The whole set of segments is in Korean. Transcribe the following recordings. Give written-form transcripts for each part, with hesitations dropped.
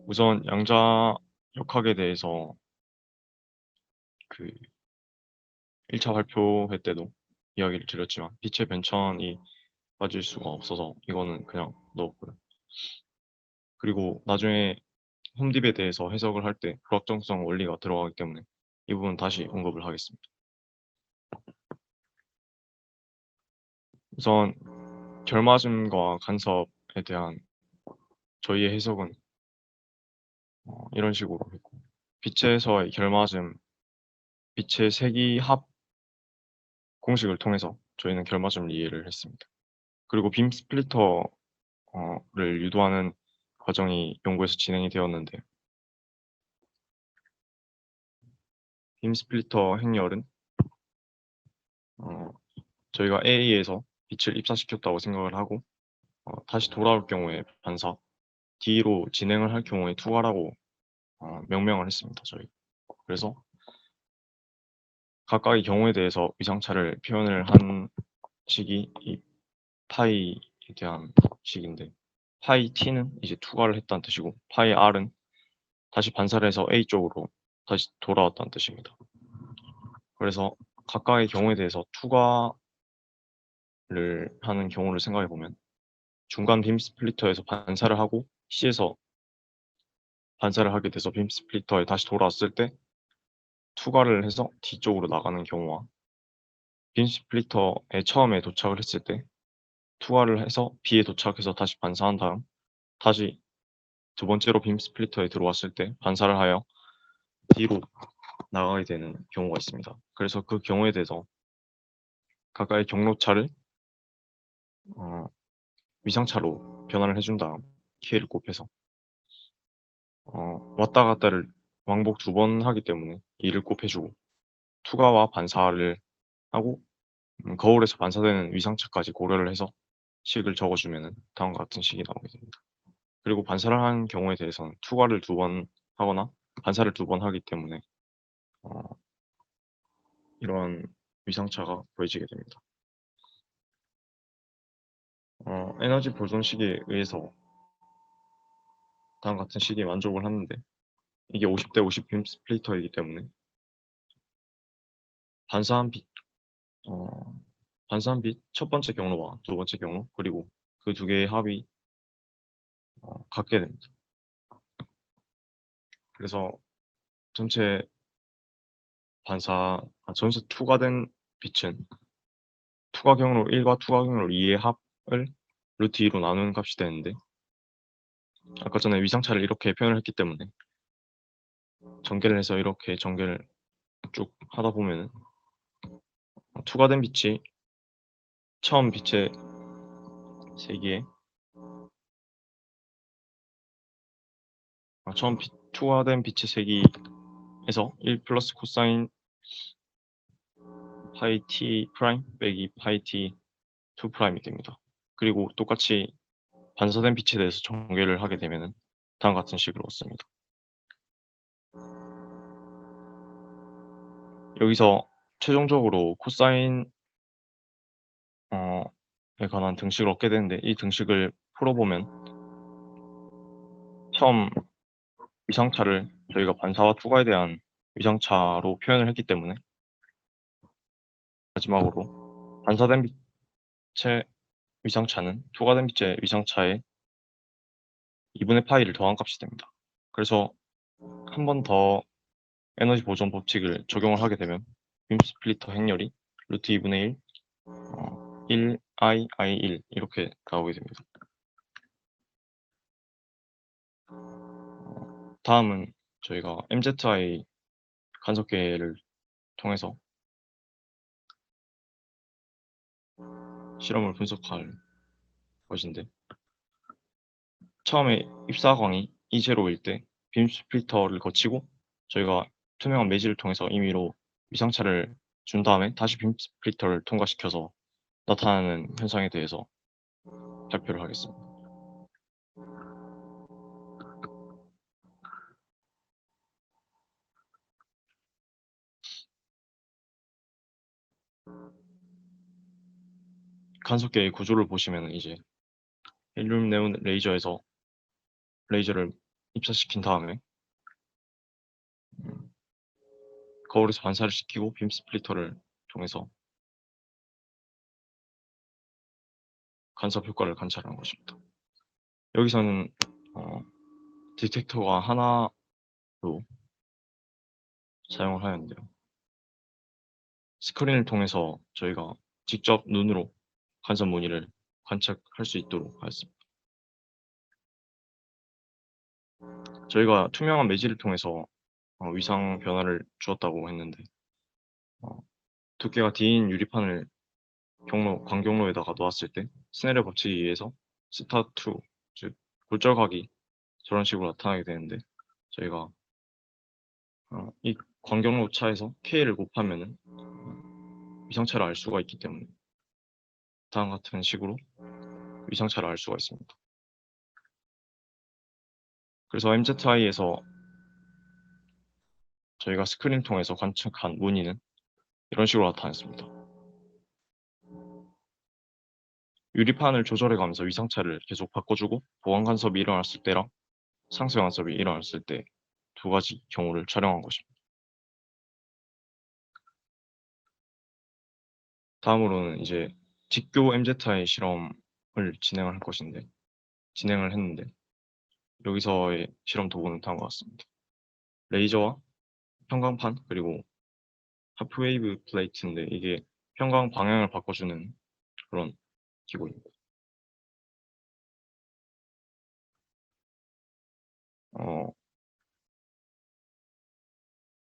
우선 양자 역학에 대해서 그 1차 발표회 때도 이야기를 드렸지만 빛의 변천이 빠질 수가 없어서 이거는 그냥 넣었고요. 그리고 나중에 홈딥에 대해서 해석을 할 때 불확정성 원리가 들어가기 때문에 이 부분 다시 언급을 하겠습니다. 우선 결맞음과 간섭에 대한 저희의 해석은 이런 식으로 했고, 빛에서의 결맞음, 빛의 세기 합 공식을 통해서 저희는 결맞음을 이해를 했습니다. 그리고 빔 스플리터를 유도하는 과정이 연구에서 진행이 되었는데, 빔 스플리터 행렬은 저희가 A에서 빛을 입사시켰다고 생각을 하고 다시 돌아올 경우에 반사, D로 진행을 할 경우에 투과라고 명명을 했습니다. 저희. 그래서 각각의 경우에 대해서 위상차를 표현을 한 식이 이 파이에 대한 식인데, 파이 T는 이제 투과를 했다는 뜻이고 파이 R은 다시 반사를 해서 A 쪽으로 다시 돌아왔다는 뜻입니다. 그래서 각각의 경우에 대해서 투과를 하는 경우를 생각해 보면 중간 빔 스플리터에서 반사를 하고 C에서 반사를 하게 돼서 빔 스플리터에 다시 돌아왔을 때 투과를 해서 D 쪽으로 나가는 경우와 빔 스플리터에 처음에 도착을 했을 때 투과를 해서 B에 도착해서 다시 반사한 다음 다시 두 번째로 빔 스플리터에 들어왔을 때 반사를 하여 D로 나가게 되는 경우가 있습니다. 그래서 그 경우에 대해서 각각의 경로차를 위상차로 변환을 해준 다음 K를 곱해서 왔다 갔다를 왕복 2번 하기 때문에 2를 곱해주고 투과와 반사를 하고 거울에서 반사되는 위상차까지 고려를 해서 식을 적어주면 다음과 같은 식이 나오게 됩니다. 그리고 반사를 한 경우에 대해서는 투과를 2번 하거나 반사를 2번 하기 때문에 어, 이런 위상차가 보여지게 됩니다. 에너지 보존식에 의해서 다음 같은 식에 만족을 하는데 이게 50대 50 빔 스플리터이기 때문에 반사한 빛, 어, 반사한 빛 첫 번째 경로와 두 번째 경로 그리고 그 두 개의 합이 같게 됩니다. 그래서 전체 전체 투과된 빛은 투과 경로 1과 투과 경로 2의 합을 루트 2로 나누는 값이 되는데 아까 전에 위상차를 이렇게 표현을 했기 때문에 전개를 해서 이렇게 전개를 쭉 하다 보면 투과된 빛이 처음 빛의 세기에 투과된 빛의 세기에서 1 플러스 코사인 파이 t 프라임 빼기 파이 t 2 프라임이 됩니다. 그리고 똑같이 반사된 빛에 대해서 전개를 하게 되면 다음 같은 식으로 얻습니다. 여기서 최종적으로 코사인에 관한 등식을 얻게 되는데 이 등식을 풀어보면 처음 위상차를 저희가 반사와 투과에 대한 위상차로 표현을 했기 때문에 마지막으로 반사된 빛의 위상차는 투과된 빛의 위상차에 2분의 파이를 더한 값이 됩니다. 그래서 한 번 더 에너지 보존 법칙을 적용을 하게 되면 빔 스플리터 행렬이 루트 2분의 1, 1, I, 1 이렇게 나오게 됩니다. 다음은 저희가 MZI 간섭계를 통해서 실험을 분석할 것인데 처음에 입사광이 E0일 때 빔 스플리터를 거치고 저희가 투명한 매질을 통해서 임의로 위상차를 준 다음에 다시 빔 스플리터를 통과시켜서 나타나는 현상에 대해서 발표를 하겠습니다. 간섭계의 구조를 보시면 이제 헬륨 네온 레이저에서 레이저를 입사시킨 다음에 거울에서 반사를 시키고 빔 스플리터를 통해서 간섭 효과를 관찰하는 것입니다. 여기서는 디텍터가 하나로 사용을 하였는데요. 스크린을 통해서 저희가 직접 눈으로 간섭 무늬를 관측할 수 있도록 하였습니다. 저희가 투명한 매질을 통해서 위상 변화를 주었다고 했는데 두께가 D인 유리판을 광경로에다가 놓았을 때 스넬의 법칙에 의해서 스타2, 즉 골절각이 저런 식으로 나타나게 되는데 저희가 이 광경로 차에서 K를 곱하면은 위상차를 알 수가 있기 때문에 다음 같은 식으로 위상차를 알 수가 있습니다. 그래서 MZI에서 저희가 스크린 통해서 관측한 무늬는 이런 식으로 나타났습니다. 유리판을 조절해가면서 위상차를 계속 바꿔주고 보완 간섭이 일어났을 때랑 상쇄 간섭이 일어났을 때 두 가지 경우를 촬영한 것입니다. 다음으로는 이제 직교 MZI 실험을 진행을 했는데 여기서의 실험 도구는 다음과 같습니다. 레이저와 편광판 그리고 하프웨이브 플레이트인데 이게 편광 방향을 바꿔주는 그런 기구입니다.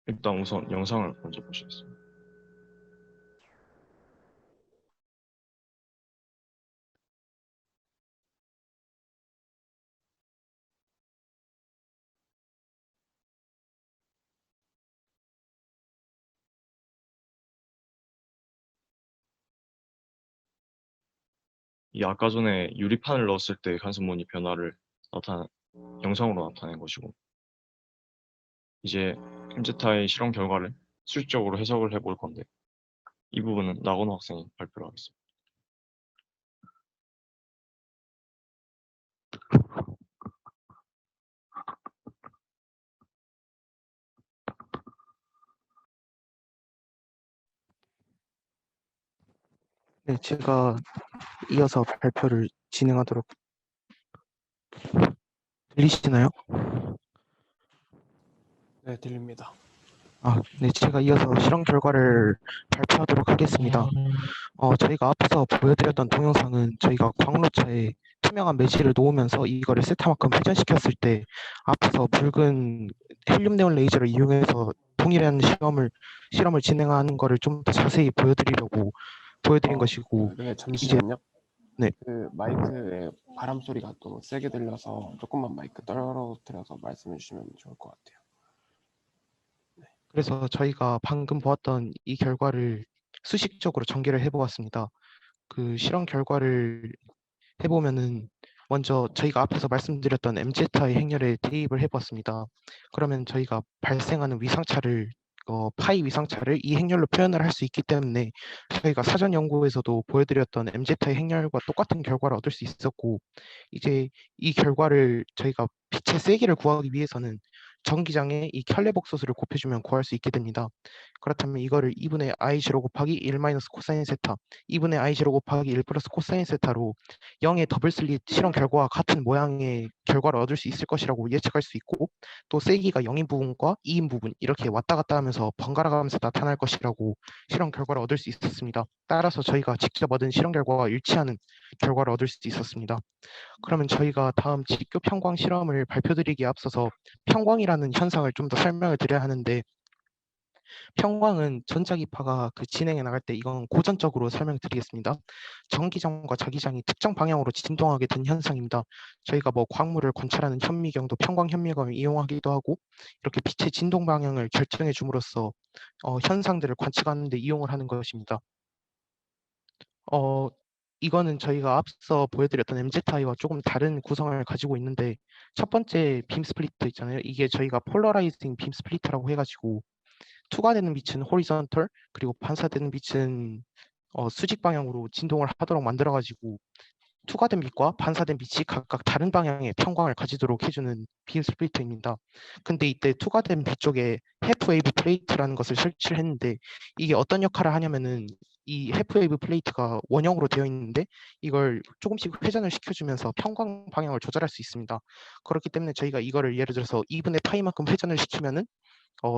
일단 우선 영상을 먼저 보시겠습니다. 이 아까 전에 유리판을 넣었을 때 간섭무늬 변화를 영상으로 나타낸 것이고 이제 MZI 실험 결과를 수식적으로 해석을 해볼 건데 이 부분은 나건호 학생이 발표를 하겠습니다. 네, 제가 이어서 발표를 진행하도록. 들리시나요? 네, 들립니다. 네, 제가 이어서 실험 결과를 발표하도록 하겠습니다. 저희가 앞서 보여드렸던 동영상은 저희가 광로차에 투명한 매질을 놓으면서 이거를 세타만큼 회전시켰을 때 앞서 붉은 헬륨 네온 레이저를 이용해서 동일한 실험을 진행하는 거를 좀 더 자세히 보여드린 것이고, 네, 잠시만요. 네. 그 마이크에 바람 소리가 또 세게 들려서 조금만 마이크 떨어뜨려서 말씀해 주시면 좋을 것 같아요. 그래서 저희가 방금 보았던 이 결과를 수식적으로 전개를 해보았습니다. 그 실험 결과를 해보면은 먼저 저희가 앞에서 말씀드렸던 MZI 행렬에 대입을 해보았습니다. 그러면 저희가 발생하는 위상차를 파이 위상차를 이 행렬로 표현을 할 수 있기 때문에 저희가 사전 연구에서도 보여드렸던 MZI 행렬과 똑같은 결과를 얻을 수 있었고, 이제 이 결과를 저희가 빛의 세기를 구하기 위해서는 전기장에 이 켤레복소수를 곱해주면 구할 수 있게 됩니다. 그렇다면 이거를 2분의 I0 곱하기 1 마이너스 코사인 세타, 2분의 I0 곱하기 1 플러스 코사인 세타로 0의 더블 슬릿 실험 결과와 같은 모양의 결과를 얻을 수 있을 것이라고 예측할 수 있고, 또 세기가 0인 부분과 2인 부분 이렇게 왔다 갔다 하면서 번갈아 가면서 나타날 것이라고 실험 결과를 얻을 수 있었습니다. 따라서 저희가 직접 얻은 실험 결과와 일치하는 결과를 얻을 수 있었습니다. 그러면 저희가 다음 직교 편광 실험을 발표드리기에 앞서서 편광이라는 현상을 좀 더 설명을 드려야 하는데, 편광은 전자기파가 진행해 나갈 때 이건 고전적으로 설명드리겠습니다. 전기장과 자기장이 특정 방향으로 진동하게 된 현상입니다. 저희가 뭐 광물을 관찰하는 현미경도 편광 현미경을 이용하기도 하고 이렇게 빛의 진동 방향을 결정해 줌으로써 현상들을 관측하는 데 이용을 하는 것입니다. 이거는 저희가 앞서 보여드렸던 MZI와 조금 다른 구성을 가지고 있는데, 첫 번째 빔 스플리터 있잖아요. 이게 저희가 폴러라이징 빔 스플리터라고 해가지고 투과되는 빛은 호리zon털, 그리고 반사되는 빛은 수직 방향으로 진동을 하도록 만들어가지고 투과된 빛과 반사된 빛이 각각 다른 방향의 평광을 가지도록 해주는 빔 스플리터입니다. 근데 이때 투과된 빛 쪽에 해프웨이브 플레이트라는 것을 설치를 했는데 이게 어떤 역할을 하냐면은 이 해프웨이브 플레이트가 원형으로 되어 있는데 이걸 조금씩 회전을 시켜주면서 평광 방향을 조절할 수 있습니다. 그렇기 때문에 저희가 이거를 예를 들어서 2분의 파이만큼 회전을 시키면은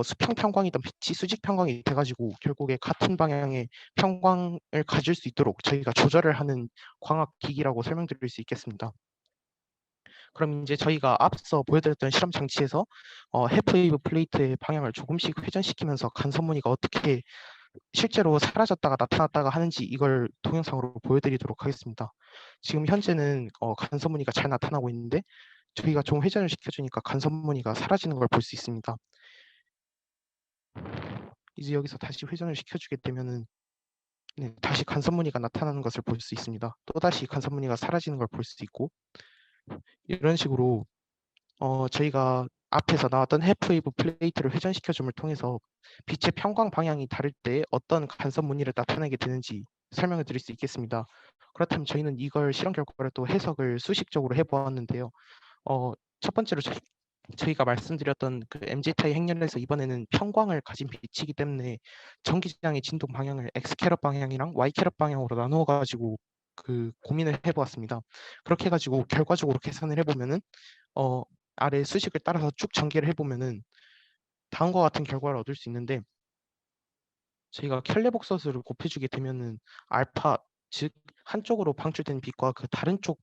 수평 평광이던 빛이 수직 평광이 돼가지고 결국에 같은 방향의 평광을 가질 수 있도록 저희가 조절을 하는 광학 기기라고 설명드릴 수 있겠습니다. 그럼 이제 저희가 앞서 보여드렸던 실험 장치에서 해프웨이브 플레이트의 방향을 조금씩 회전시키면서 간섭무늬가 어떻게 실제로 사라졌다가 나타났다가 하는지 이걸 동영상으로 보여드리도록 하겠습니다. 지금 현재는 간섭무늬가 잘 나타나고 있는데 저희가 좀 회전을 시켜주니까 간섭무늬가 사라지는 걸 볼 수 있습니다. 이제 여기서 다시 회전을 시켜주게 되면은 다시 간섭무늬가 나타나는 것을 볼 수 있습니다. 또다시 간섭무늬가 사라지는 걸 볼 수 있고 이런 식으로 저희가 앞에서 나왔던 해프웨이브 플레이트를 회전시켜줌을 통해서 빛의 평광 방향이 다를 때 어떤 간섭무늬를 나타내게 되는지 설명을 드릴 수 있겠습니다. 그렇다면 저희는 이걸 실험 결과를 또 해석을 수식적으로 해보았는데요. 첫 번째로 저희가 말씀드렸던 그 MZI 행렬에서 이번에는 평광을 가진 빛이기 때문에 전기장의 진동 방향을 X 캐럿 방향이랑 Y 캐럿 방향으로 나누어 가지고 그 고민을 해보았습니다. 그렇게 해가지고 결과적으로 계산을 해보면은 아래 수식을 따라서 쭉 전개를 해보면은 다음과 같은 결과를 얻을 수 있는데 저희가 켈레 복소수를 곱해주게 되면은 알파 즉 한쪽으로 방출된 빛과 그 다른 쪽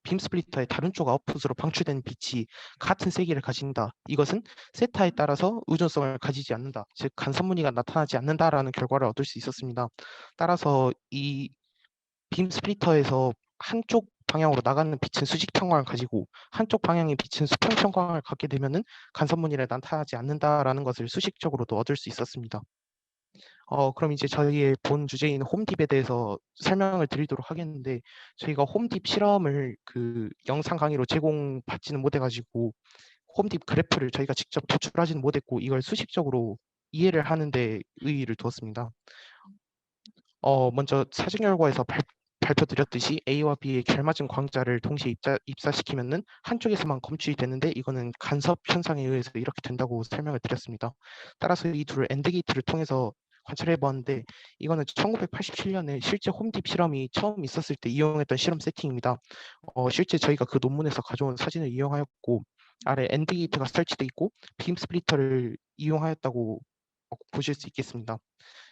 빔 스플리터의 다른 쪽 아웃풋으로 방출된 빛이 같은 세기를 가진다. 이것은 세타에 따라서 의존성을 가지지 않는다. 즉 간섭무늬가 나타나지 않는다라는 결과를 얻을 수 있었습니다. 따라서 이 빔 스플리터에서 한쪽 방향으로 나가는 빛은 수직 평광을 가지고 한쪽 방향의 빛은 수평 평광을 갖게 되면은 간섭무늬를 나타나지 않는다라는 것을 수식적으로도 얻을 수 있었습니다. 그럼 이제 저희의 본 주제인 홈딥에 대해서 설명을 드리도록 하겠는데 저희가 홈딥 실험을 그 영상 강의로 제공받지는 못해가지고 홈딥 그래프를 저희가 직접 도출하지는 못했고 이걸 수식적으로 이해를 하는 데 의의를 두었습니다. 먼저 사진 결과에서 발표드렸듯이 A와 B의 결맞은 광자를 동시에 입사시키면은 한쪽에서만 검출이 되는데 이거는 간섭 현상에 의해서 이렇게 된다고 설명을 드렸습니다. 따라서 이 둘 엔드 게이트를 통해서 관찰해 보았는데 이거는 1987년에 실제 홈딥 실험이 처음 있었을 때 이용했던 실험 세팅입니다. 실제 저희가 그 논문에서 가져온 사진을 이용하였고 아래 엔드 게이트가 설치되어 있고 빔 스플리터를 이용하였다고 보실 수 있겠습니다.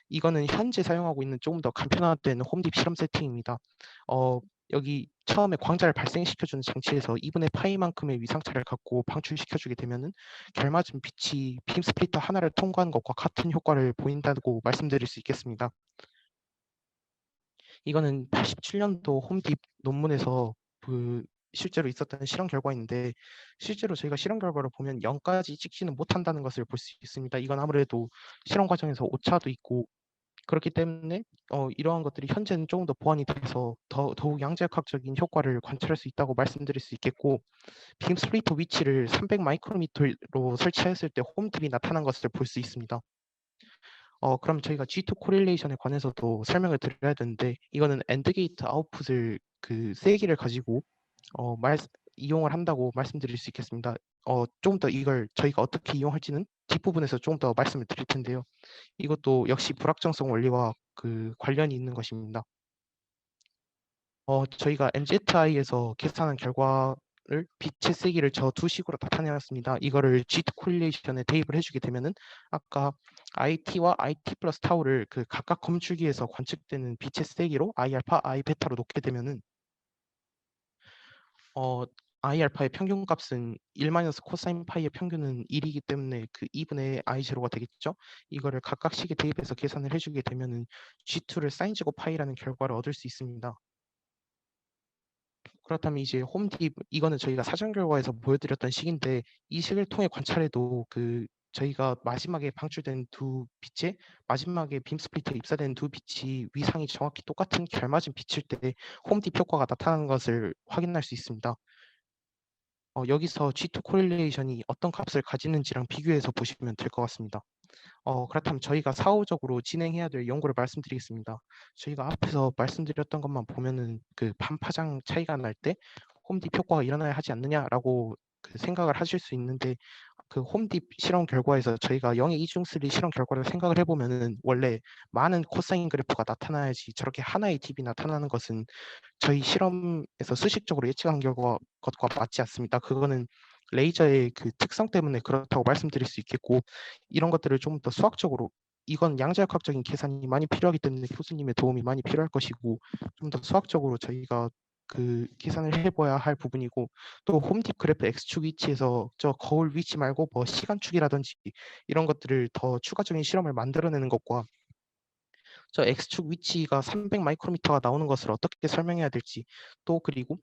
이거는 현재 사용하고 있는 조금 더 간편화된 홈딥 실험 세팅입니다. 여기 처음에 광자를 발생시켜주는 장치에서 2분의 파이만큼의 위상차를 갖고 방출시켜주게 되면은 결맞은 빛이 빔 스플리터 하나를 통과한 것과 같은 효과를 보인다고 말씀드릴 수 있겠습니다. 이거는 87년도 홈딥 논문에서 실제로 있었던 실험 결과인데 실제로 저희가 실험 결과를 보면 0까지 찍지는 못한다는 것을 볼 수 있습니다. 이건 아무래도 실험 과정에서 오차도 있고 그렇기 때문에 이러한 것들이 현재는 조금 더 보완이 돼서 더욱 양자역학적인 효과를 관찰할 수 있다고 말씀드릴 수 있겠고 빔 스플리터 위치를 300 마이크로미터로 설치했을 때 홈딥이 나타난 것을 볼 수 있습니다. 그럼 저희가 G2 코릴레이션에 관해서도 설명을 드려야 되는데 이거는 엔드 게이트 아웃풋을 그 세기를 가지고 이용을 한다고 말씀드릴 수 있겠습니다. 조금 더 이걸 저희가 어떻게 이용할지는 뒷부분에서 조금 더 말씀을 드릴 텐데요. 이것도 역시 불확정성 원리와 그 관련이 있는 것입니다. 저희가 MZI에서 계산한 결과를 빛의 세기를 저 두 식으로 나타내었습니다. 이거를 G2 코릴레이션에 대입을 해주게 되면은 아까 IT와 IT 플러스 타우를 그 각각 검출기에서 관측되는 빛의 세기로 I 알파, I 베타로 놓게 되면은 I 알파의 평균값은 1 마이너스 코사인 파이의 평균은 1이기 때문에 그 2분의 I 제로가 되겠죠. 이거를 각각식에 대입해서 계산을 해주게 되면은 G2를 사인 제곱 파이라는 결과를 얻을 수 있습니다. 그렇다면 이제 홈딥 이거는 저희가 사전 결과에서 보여드렸던 식인데 이 식을 통해 관찰해도 그 저희가 마지막에 방출된 두 빛의 마지막에 빔 스플리터에 입사된 두 빛이 위상이 정확히 똑같은 결맞은 빛일 때 홈딥 효과가 나타나는 것을 확인할 수 있습니다. 여기서 G2 코릴레이션이 어떤 값을 가지는지랑 비교해서 보시면 될 것 같습니다. 그렇다면 저희가 사후적으로 진행해야 될 연구를 말씀드리겠습니다. 저희가 앞에서 말씀드렸던 것만 보면은 그 반파장 차이가 날 때 홈딥 효과가 일어나야 하지 않느냐라고 그 생각을 하실 수 있는데 그 홈딥 실험 결과에서 저희가 영의 이중쓰리 실험 결과를 생각을 해보면은 원래 많은 코사인 그래프가 나타나야지 저렇게 하나의 딥이 나타나는 것은 저희 실험에서 수식적으로 예측한 것과 맞지 않습니다. 그거는 레이저의 그 특성 때문에 그렇다고 말씀드릴 수 있겠고 이런 것들을 좀 더 수학적으로 이건 양자역학적인 계산이 많이 필요하기 때문에 교수님의 도움이 많이 필요할 것이고 좀 더 수학적으로 저희가 그 계산을 해봐야 할 부분이고 또 홈딥 그래프 X축 위치에서 저 거울 위치 말고 뭐 시간축이라든지 이런 것들을 더 추가적인 실험을 만들어내는 것과 저 X축 위치가 300 마이크로미터가 나오는 것을 어떻게 설명해야 될지 또 그리고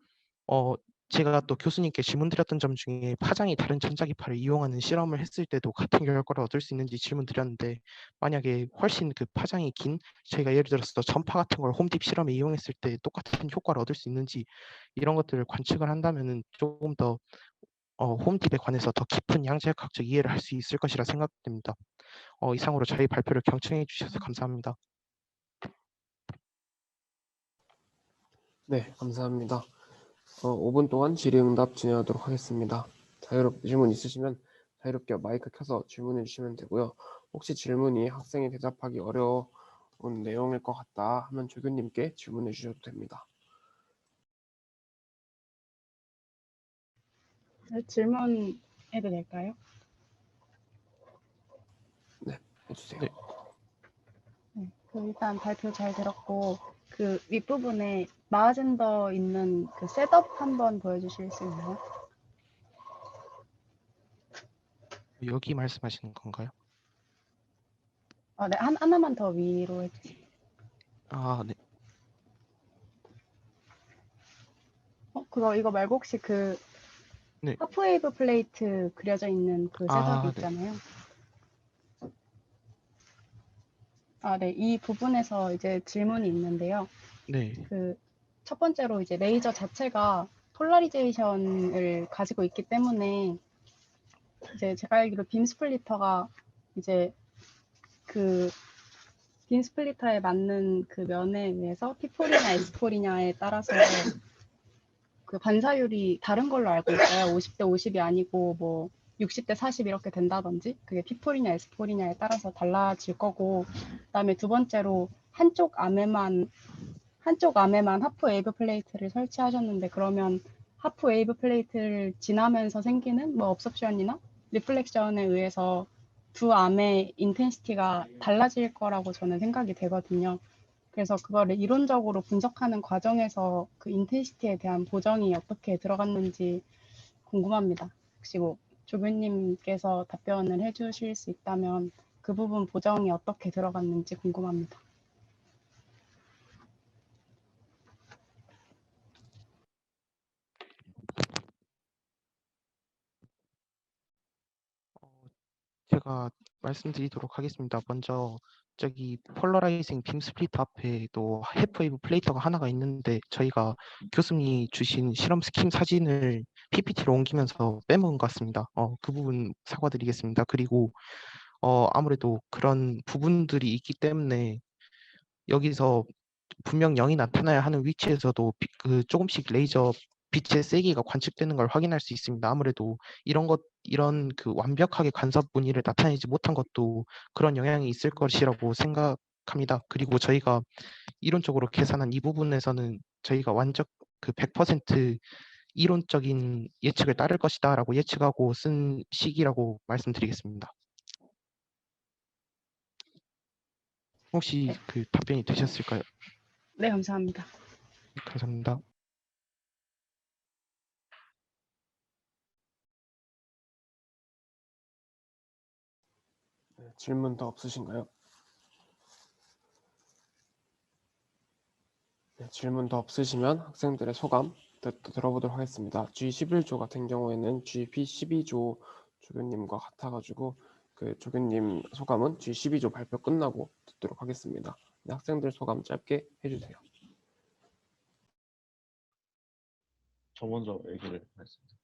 어 제가 또 교수님께 질문드렸던 점 중에 파장이 다른 전자기파를 이용하는 실험을 했을 때도 같은 결과를 얻을 수 있는지 질문드렸는데 만약에 훨씬 그 파장이 긴 저희가 예를 들어서 전파 같은 걸 홈딥 실험에 이용했을 때 똑같은 효과를 얻을 수 있는지 이런 것들을 관측을 한다면은 조금 더 홈딥에 관해서 더 깊은 양자역학적 이해를 할 수 있을 것이라 생각됩니다. 이상으로 저희 발표를 경청해 주셔서 감사합니다. 네, 감사합니다. 5분 동안 질의응답 진행하도록 하겠습니다. 질문 있으시면 자유롭게 마이크 켜서 질문해 주시면 되고요. 혹시 질문이 학생이 대답하기 어려운 내용일 것 같다 하면 조교님께 질문해 주셔도 됩니다. 질문해도 될까요? 네, 해주세요. 네. 네, 일단 발표 잘 들었고 그 윗부분에 마아젠더 있는 그 셋업 한번 보여주실 수 있나요? 여기 말씀하시는 건가요? 네, 하나만 더 위로 해주세요. 아, 네. 이거 말고 혹시 그 네. 하프웨이브 플레이트 그려져 있는 그 셋업이 네. 있잖아요. 네, 이 부분에서 이제 질문이 있는데요. 네. 그 첫 번째로 이제 레이저 자체가 폴라리제이션을 가지고 있기 때문에 이제 제가 알기로 빔 스플리터가 이제 그 빔 스플리터에 맞는 그 면에 의해서 P4이냐 S4이냐에 따라서 그 반사율이 다른 걸로 알고 있어요. 50대 50이 아니고 뭐 60대 40 이렇게 된다든지 그게 P4이냐 S4이냐에 따라서 달라질 거고 그다음에 두 번째로 한쪽 암에만 하프 웨이브 플레이트를 설치하셨는데 그러면 하프 웨이브 플레이트를 지나면서 생기는 뭐 업섭션이나 리플렉션에 의해서 두 암의 인텐시티가 달라질 거라고 저는 생각이 되거든요. 그래서 그거를 이론적으로 분석하는 과정에서 그 인텐시티에 대한 보정이 어떻게 들어갔는지 궁금합니다. 혹시 뭐 조교님께서 답변을 해주실 수 있다면 그 부분 보정이 어떻게 들어갔는지 궁금합니다. 제가 말씀드리도록 하겠습니다. 먼저 저기 폴러라이징 빔 스플리터 앞에도 해프웨이브 플레이터가 하나가 있는데 저희가 교수님이 주신 실험 스킨 사진을 PPT로 옮기면서 빼먹은 것 같습니다. 그 부분 사과드리겠습니다. 그리고 아무래도 그런 부분들이 있기 때문에 여기서 분명 0이 나타나야 하는 위치에서도 그 조금씩 레이저 빛의 세기가 관측되는 걸 확인할 수 있습니다. 아무래도 이런 그 완벽하게 간섭 무늬를 나타내지 못한 것도 그런 영향이 있을 것이라고 생각합니다. 그리고 저희가 이론적으로 계산한 이 부분에서는 저희가 완전 그 100% 이론적인 예측을 따를 것이다라고 예측하고 쓴 식이라고 말씀드리겠습니다. 혹시 그 답변이 되셨을까요? 네, 감사합니다. 감사합니다. 네, 질문 더 없으신가요? 네, 질문 더 없으시면 학생들의 소감 들어보도록 하겠습니다. G11조 같은 경우에는 GP12조 조교님과 같아가지고 그 조교님 소감은 G12조 발표 끝나고 듣도록 하겠습니다. 네, 학생들 소감 짧게 해주세요. 저 먼저 얘기를 하겠습니다.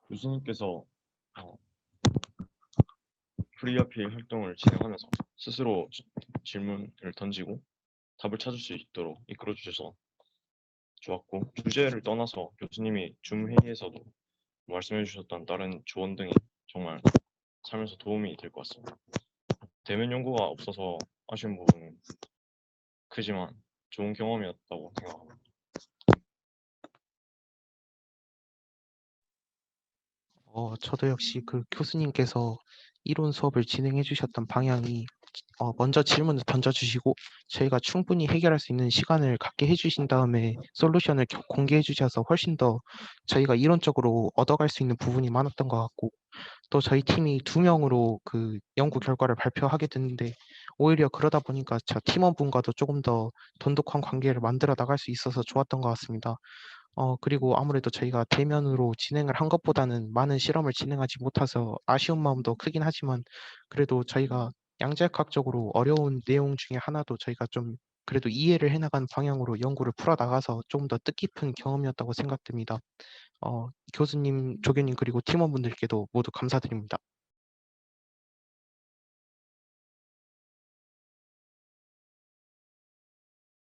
교수님께서 프리어필 활동을 진행하면서 스스로 질문을 던지고 답을 찾을 수 있도록 이끌어 주셔서 좋았고, 주제를 떠나서 교수님이 줌 회의에서도 말씀해 주셨던 다른 조언 등이 정말 살면서 도움이 될 것 같습니다. 대면 연구가 없어서 아쉬운 부분은 크지만 좋은 경험이었다고 생각합니다. 저도 역시 그 교수님께서 이론 수업을 진행해 주셨던 방향이 먼저 질문을 던져주시고 저희가 충분히 해결할 수 있는 시간을 갖게 해주신 다음에 솔루션을 공개해 주셔서 훨씬 더 저희가 이론적으로 얻어갈 수 있는 부분이 많았던 것 같고, 또 저희 팀이 2명으로 그 연구 결과를 발표하게 됐는데 오히려 그러다 보니까 저 팀원분과도 조금 더 돈독한 관계를 만들어 나갈 수 있어서 좋았던 것 같습니다. 그리고 아무래도 저희가 대면으로 진행을 한 것보다는 많은 실험을 진행하지 못해서 아쉬운 마음도 크긴 하지만, 그래도 저희가 양자역학적으로 어려운 내용 중에 하나도 저희가 좀 그래도 이해를 해나가는 방향으로 연구를 풀어나가서 좀 더 뜻깊은 경험이었다고 생각됩니다. 교수님, 조교님 그리고 팀원분들께도 모두 감사드립니다.